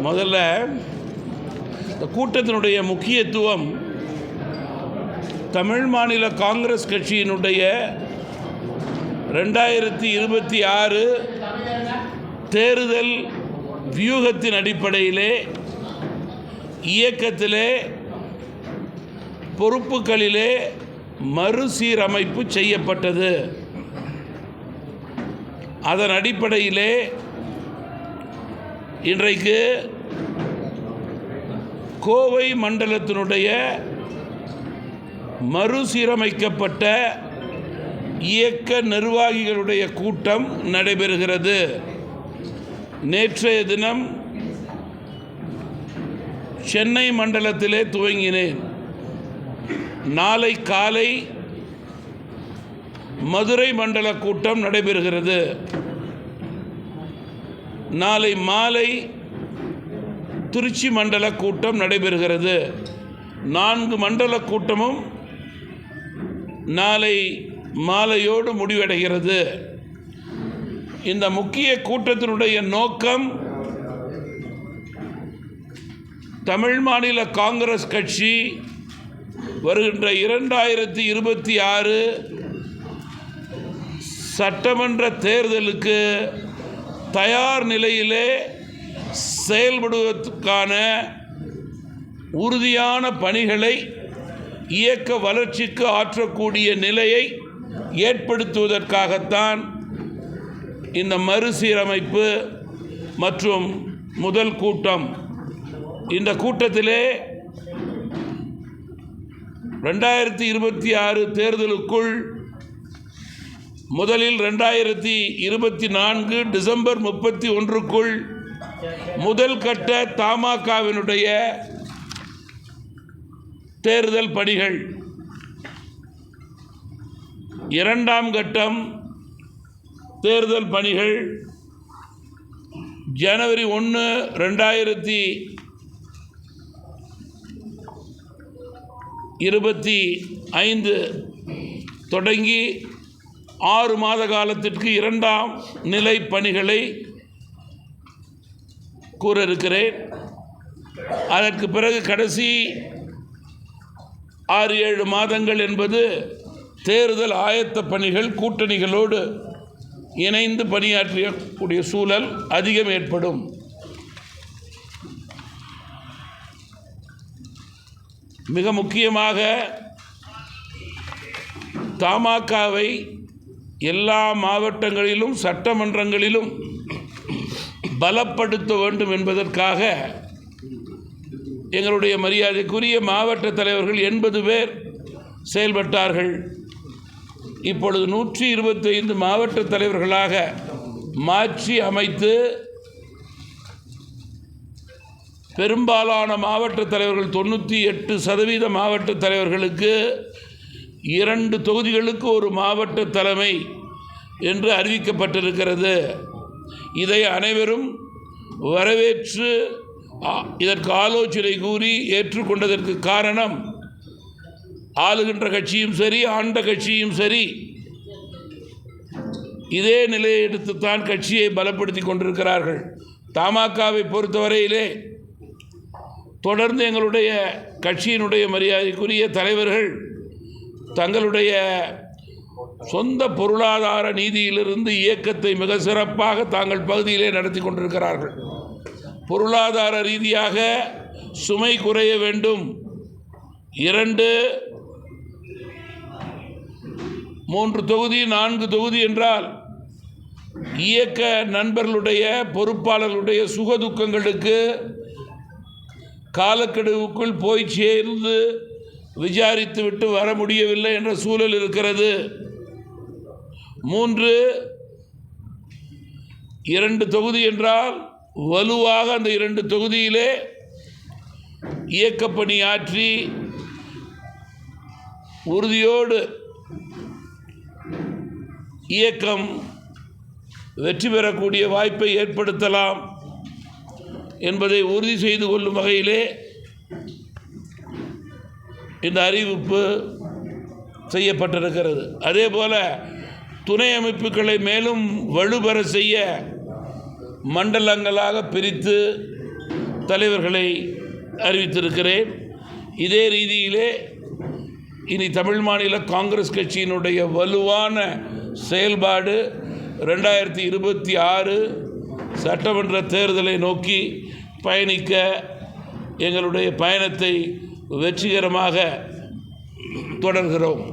முதல்ல இந்த கூட்டத்தினுடைய முக்கியத்துவம் தமிழ் மாநில காங்கிரஸ் கட்சியினுடைய 2026 தேர்தல் வியூகத்தின் அடிப்படையிலே இயக்கத்திலே பொறுப்புகளிலே மறுசீரமைப்பு செய்யப்பட்டது. அதன் அடிப்படையிலே இன்றைக்கு கோவை மண்டலத்தினுடைய மறுசீரமைக்கப்பட்ட இயக்க நிர்வாகிகளுடைய கூட்டம் நடைபெறுகிறது. நேற்றைய தினம் சென்னை மண்டலத்திலே துவங்கினேன். நாளை காலை மதுரை மண்டல கூட்டம் நடைபெறுகிறது. நாளை மாலை திருச்சி மண்டல கூட்டம் நடைபெறுகிறது. 4 மண்டல கூட்டமும் நாளை மாலையோடு முடிவடைகிறது. இந்த முக்கிய கூட்டத்தினுடைய நோக்கம் தமிழ் மாநில காங்கிரஸ் கட்சி வருகின்ற 2026 சட்டமன்ற தேர்தலுக்கு தயார் நிலையிலே செயல்படுவதற்கான உறுதியான பணிகளை இயக்க வளர்ச்சிக்கு ஆற்றக்கூடிய நிலையை ஏற்படுத்துவதற்காகத்தான் இந்த மறுசீரமைப்பு மற்றும் முதல் கூட்டம். இந்த கூட்டத்திலே 2026 தேர்தலுக்குள் முதலில் 2024 டிசம்பர் 31க்குள் முதல் கட்ட தமாகவினுடைய தேர்தல் பணிகள், 2ஆம் கட்டம் தேர்தல் பணிகள் ஜனவரி 1, 2025 தொடங்கி 6 மாத காலத்திற்கு 2ஆம் நிலை பணிகளை கூற இருக்கிறேன். அதற்கு பிறகு கடைசி 6-7 மாதங்கள் என்பது தேர்தல் ஆயத்த பணிகள், கூட்டணிகளோடு இணைந்து பணியாற்றக்கூடிய சூழல் அதிகம் ஏற்படும். மிக முக்கியமாக தமாகவை எல்லா மாவட்டங்களிலும் சட்டமன்றங்களிலும் பலப்படுத்த வேண்டும் என்பதற்காக எங்களுடைய மரியாதைக்குரிய மாவட்ட தலைவர்கள் 80 பேர் செயல்பட்டார்கள். இப்பொழுது 125 மாவட்ட தலைவர்களாக மாற்றி அமைத்து பெரும்பாலான மாவட்ட தலைவர்கள் 98% மாவட்ட தலைவர்களுக்கு 2 தொகுதிகளுக்கு ஒரு மாவட்ட தலைமை என்று அறிவிக்கப்பட்டிருக்கிறது. இதை அனைவரும் வரவேற்று இதற்கு ஆலோசனை கூறி ஏற்றுக்கொண்டதற்கு காரணம், ஆளுகின்ற கட்சியும் சரி ஆண்ட கட்சியும் சரி இதே நிலையை எடுத்துத்தான் கட்சியை பலப்படுத்தி கொண்டிருக்கிறார்கள். தமாகவை பொறுத்தவரையிலே தொடர்ந்து எங்களுடைய கட்சியினுடைய மரியாதைக்குரிய தலைவர்கள் தங்களுடைய சொந்த பொருளாதார நீதியிலிருந்து இயக்கத்தை மிக சிறப்பாக தாங்கள் பகுதியிலே நடத்தி கொண்டிருக்கிறார்கள். பொருளாதார ரீதியாக சுமை குறைய வேண்டும். 2, 3 தொகுதி 4 தொகுதி என்றால் இயக்க நண்பர்களுடைய பொறுப்பாளர்களுடைய சுகதுக்கங்களுக்கு காலக்கெடுவுக்குள் போய் சேர்ந்து விசாரித்து விட்டு வர முடியவில்லை என்ற சூழல் இருக்கிறது. 3, 2 தொகுதி என்றால் வலுவாக அந்த 2 தொகுதியிலே இயக்கப்பணி ஆற்றி உறுதியோடு இயக்கம் வெற்றி பெறக்கூடிய வாய்ப்பை ஏற்படுத்தலாம் என்பதை உறுதி செய்து கொள்ளும் வகையிலே இந்த அறிவிப்பு செய்யப்பட்டிருக்கிறது. அதேபோல துணை அமைப்புகளை மேலும் வலுப்பெற செய்ய மண்டலங்களாக பிரித்து தலைவர்களை அறிவித்திருக்கிறேன். இதே ரீதியிலே இனி தமிழ் மாநில காங்கிரஸ் கட்சியினுடைய வலுவான செயல்பாடு 2026 சட்டமன்ற தேர்தலை நோக்கி பயணிக்க எங்களுடைய பயணத்தை வெற்றிகரமாக தொடர்கிறோம்.